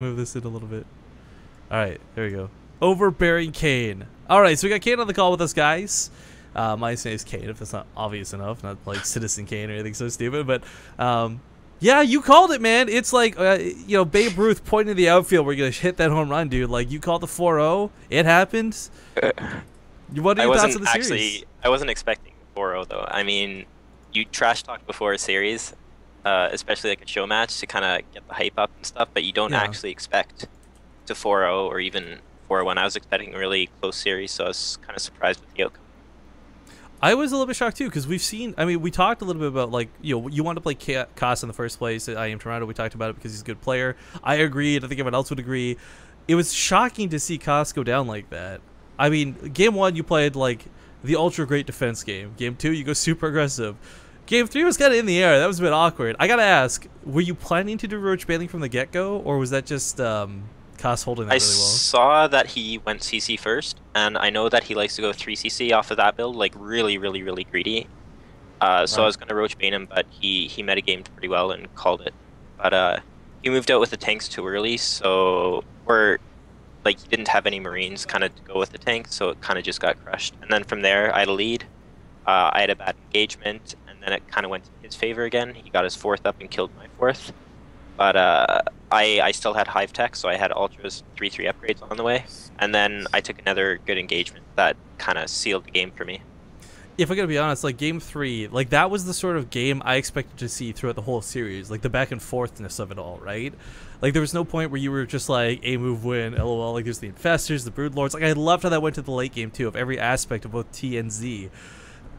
Move this in a little bit. All right, there we go. Overbearing Kane. All right, so we got Kane on the call with us, guys. My name is Kane, if that's not obvious enough, not like Citizen Kane or anything so stupid, but yeah, you called it, man. It's like Babe Ruth pointing to the outfield where you're gonna hit that home run, dude. Like, you called the 4-0. It happened. What are your thoughts on the series? I wasn't expecting 4-0 though. I mean, you trash talk before a series, especially like a show match to kind of get the hype up and stuff, but you don't actually expect to 4-0 or even 4-1. I was expecting a really close series, so I was kind of surprised with the outcome. I was a little bit shocked too, because we talked a little bit about, like, you wanted to play Koss in the first place at IEM Toronto. We talked about it because he's a good player. I agreed. I think everyone else would agree. It was shocking to see Koss go down like that. I mean, game 1 you played like the ultra great defense game. Game 2 you go super aggressive. Game 3 was kind of in the air. That was a bit awkward. I gotta ask, were you planning to do roach bailing from the get-go, or was that just Koss holding that really well? I saw that he went CC first, and I know that he likes to go 3CC off of that build, like really, really, really greedy. So I was going to roach bait him, but he metagamed pretty well and called it. But he moved out with the tanks too early, so he didn't have any Marines kind of to go with the tank, so it kind of just got crushed. And then from there, I had a lead. I had a bad engagement, and then it kind of went in his favor again. He got his 4th up and killed my 4th. But I still had Hive Tech, so I had Ultra's 3-3 upgrades on the way. And then I took another good engagement that kind of sealed the game for me. If I gotta be honest, like game 3, like that was the sort of game I expected to see throughout the whole series, like the back and forthness of it all, right? Like there was no point where you were just like a move win, lol. Like there's the Infestors, the Broodlords. Like I loved how that went to the late game too, of every aspect of both T and Z.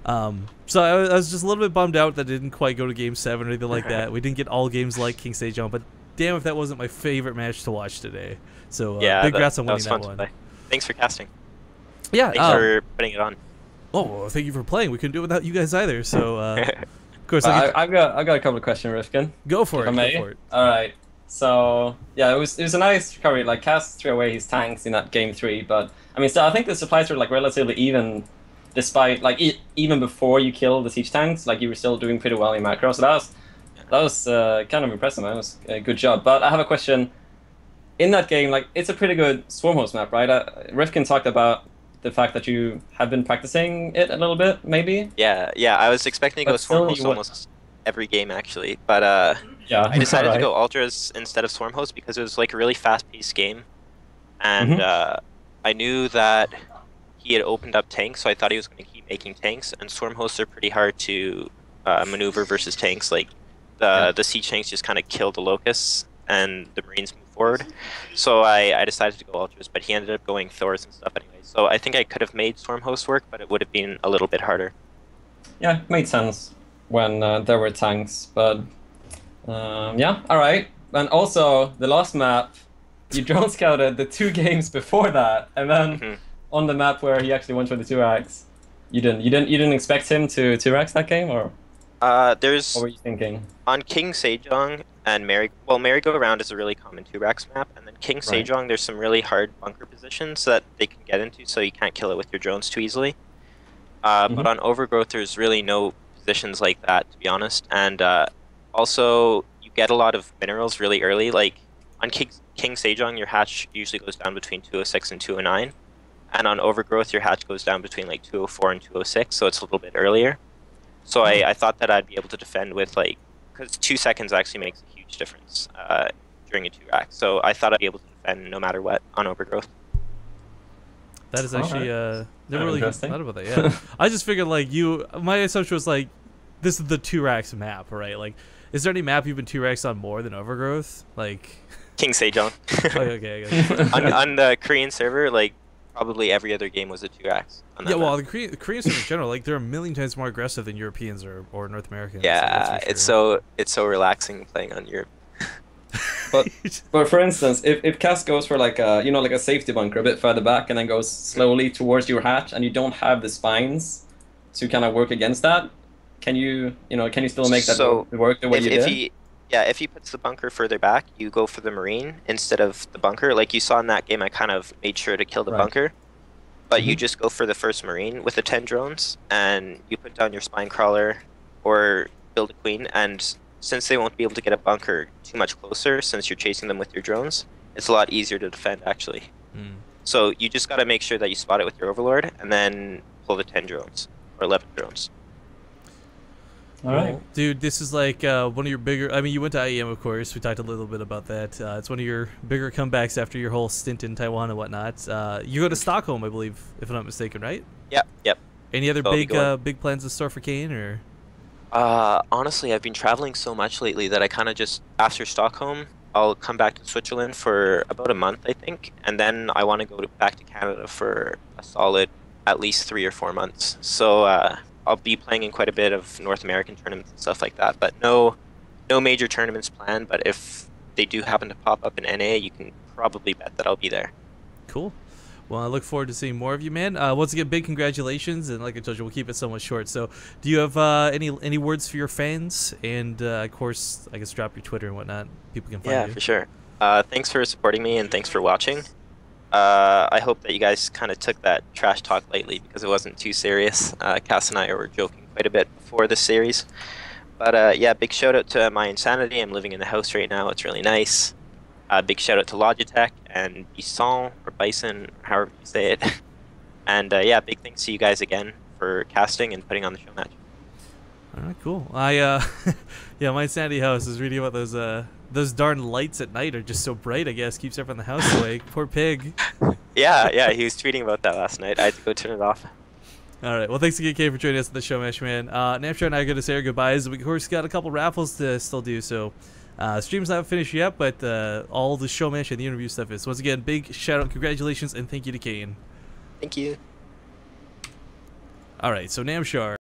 So I was just a little bit bummed out that it didn't quite go to game 7 or anything like that. We didn't get all games like King Sejong, but damn if that wasn't my favorite match to watch today. So yeah, big congrats on winning that one. Thanks for casting. Yeah, thanks for putting it on. Oh, well, thank you for playing. We couldn't do it without you guys either. So of course, I've got a couple of questions, Rifkin. Go for it. Go for it. All right. So yeah, it was a nice recovery. Like Cass threw away his tanks in that game 3, but I mean, still, I think the supplies were like relatively even, despite like even before you killed the siege tanks, like you were still doing pretty well in macro. So that was kind of impressive, man. It was a good job. But I have a question. In that game, like it's a pretty good swarm host map, right? Rifkin talked about the fact that you have been practicing it a little bit, maybe. Yeah. I was expecting to go swarm host almost every game actually, but yeah, I decided to go ultras instead of swarm host because it was like a really fast-paced game, and I knew that he had opened up tanks, so I thought he was going to keep making tanks. And swarm hosts are pretty hard to maneuver versus tanks. Like the siege tanks just kind of kill the locusts, and the Marines move forward. So I decided to go ultras, but he ended up going Thors and stuff anyway. So I think I could have made swarm host work, but it would have been a little bit harder. Yeah, it made sense when there were tanks, but yeah, all right. And also the last map, you drone scouted the 2 games before that, and then on the map where he actually won 22x, you didn't expect him to 2x that game, or what were you thinking? On King Sejong and Merry-Go-Round is a really common 2x map, and then King Sejong, there's some really hard bunker positions that they can get into, so you can't kill it with your drones too easily. But on Overgrowth, there's really no positions like that, to be honest. And also, you get a lot of minerals really early. Like on King Sejong, your hatch usually goes down between 206 and 209. And on Overgrowth, your hatch goes down between like 204 and 206, so it's a little bit earlier. So I thought that I'd be able to defend with like, because 2 seconds actually makes a huge difference during a 2-rack. So I thought I'd be able to defend no matter what on Overgrowth. That is actually never really thought about that. Yeah, I just figured like my assumption was like, this is the 2-racks map, right? Like, is there any map you've been 2-racks on more than Overgrowth? Like King Sejong. Okay, I guess. on the Korean server, like probably every other game was a 2-racks. Yeah, well, the Koreans in general, like they're a million times more aggressive than Europeans or North Americans. Yeah, so it's so relaxing playing on Europe. but for instance, if Cass goes for like a like a safety bunker a bit further back and then goes slowly towards your hatch, and you don't have the spines to kind of work against that, can you still make that work the way you did? If he puts the bunker further back, you go for the Marine instead of the bunker. Like you saw in that game, I kind of made sure to kill the bunker. But you just go for the first Marine with the 10 drones, and you put down your spine crawler or build a queen, and since they won't be able to get a bunker too much closer since you're chasing them with your drones, it's a lot easier to defend actually. So you just got to make sure that you spot it with your Overlord, and then pull the 10 drones or 11 drones. All right. Well, dude, this is like one of your bigger. I mean, you went to IEM, of course. We talked a little bit about that. It's one of your bigger comebacks after your whole stint in Taiwan and whatnot. You go to Stockholm, I believe, if I'm not mistaken, right? Yep. Any other So I'll be going. big plans in store for Kane, or? Honestly, I've been traveling so much lately that I kind of just, after Stockholm, I'll come back to Switzerland for about a month, I think, and then I want to go back to Canada for a solid at least 3 or 4 months. So I'll be playing in quite a bit of North American tournaments and stuff like that, but no major tournaments planned. But if they do happen to pop up in NA, you can probably bet that I'll be there. Cool. Well, I look forward to seeing more of you, man. Once again, big congratulations, and like I told you, we'll keep it somewhat short. So, do you have any words for your fans? And of course, I guess drop your Twitter and whatnot. People can find you. Yeah, for sure. Thanks for supporting me, and thanks for watching. I hope that you guys kind of took that trash talk lightly because it wasn't too serious. Cass and I were joking quite a bit before this series. But yeah, big shout out to my Insanity. I'm living in the house right now. It's really nice. Big shout out to Logitech and Bison, or Bison, however you say it. And yeah, big thanks to you guys again for casting and putting on the show match. All right, cool. Yeah, my Insanity house is reading about those darn lights at night are just so bright. I guess keeps everyone in the house awake. Poor pig. Yeah, he was tweeting about that last night. I had to go turn it off. All right. Well, thanks again, Kane, for joining us at the show match, man. Namshar and I are going to say our goodbyes. We, of course, got a couple raffles to still do, so stream's not finished yet, but all the show match and the interview stuff is. So once again, big shout out, congratulations, and thank you to Kane. Thank you. All right, so Namshar.